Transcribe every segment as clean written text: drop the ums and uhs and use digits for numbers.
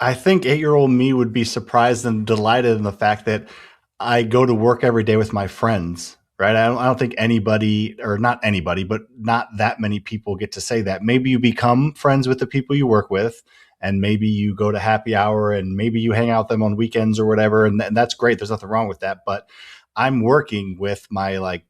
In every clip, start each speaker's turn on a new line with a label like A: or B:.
A: I think 8-year-old me would be surprised and delighted in the fact that I go to work every day with my friends, right? I don't think anybody, or not anybody, but not that many people get to say that. Maybe you become friends with the people you work with, and maybe you go to happy hour, and maybe you hang out with them on weekends or whatever, and that's great. There's nothing wrong with that. But I'm working with my like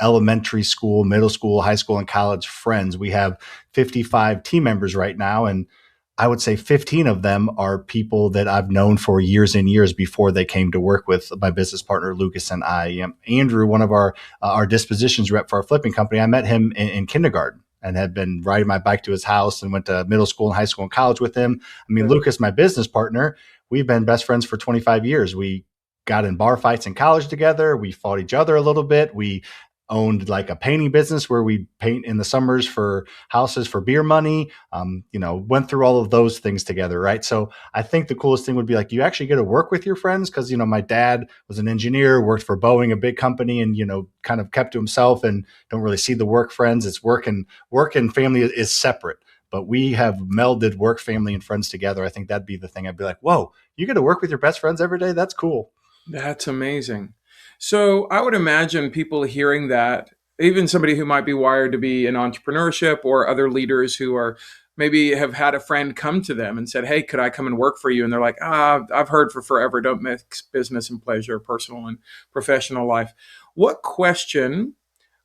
A: elementary school, middle school, high school, and college friends. We have 55 team members right now, and I would say 15 of them are people that I've known for years and years before they came to work with my business partner Lucas and I. Andrew, one of our dispositions rep for our flipping company, I met him in kindergarten and had been riding my bike to his house and went to middle school and high school and college with him. I mean, Lucas, my business partner, we've been best friends for 25 years. We got in bar fights in college together. We fought each other a little bit. We owned like a painting business where we paint in the summers for houses for beer money. Went through all of those things together, right? So I think the coolest thing would be like you actually get to work with your friends because my dad was an engineer, worked for Boeing, a big company, and kind of kept to himself and don't really see the work friends. It's work and family is separate. But we have melded work, family, and friends together. I think that'd be the thing. I'd be like, whoa, you get to work with your best friends every day? That's cool.
B: That's amazing. So I would imagine people hearing that, even somebody who might be wired to be in entrepreneurship or other leaders who are maybe have had a friend come to them and said, "Hey, could I come and work for you?" And they're like, I've heard for forever, don't mix business and pleasure, personal and professional life. What question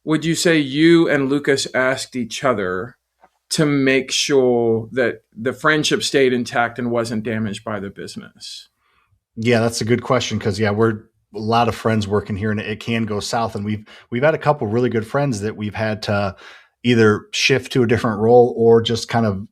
B: would you say you and Lucas asked each other to make sure that the friendship stayed intact and wasn't damaged by the business?
A: Yeah, that's a good question because we're a lot of friends working here, and it can go south. And we've had a couple really good friends that we've had to either shift to a different role or just kind of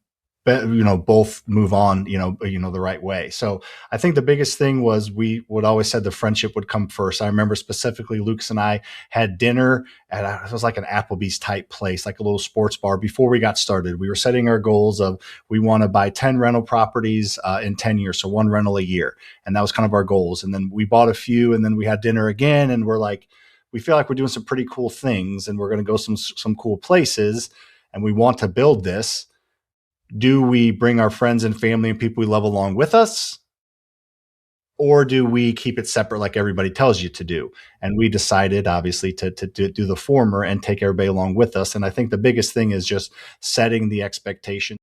A: both move on the right way. So I think the biggest thing was we would always said the friendship would come first. I remember specifically Lucas and I had dinner at it was like an Applebee's type place, like a little sports bar before we got started. We were setting our goals of we want to buy 10 rental properties in 10 years, so one rental a year, and that was kind of our goals. And then we bought a few, and then we had dinner again, and we're like, we feel like we're doing some pretty cool things, and we're going to go some cool places, and we want to build this. Do we bring our friends and family and people we love along with us? Or do we keep it separate like everybody tells you to do? And we decided, obviously, to do the former and take everybody along with us. And I think the biggest thing is just setting the expectation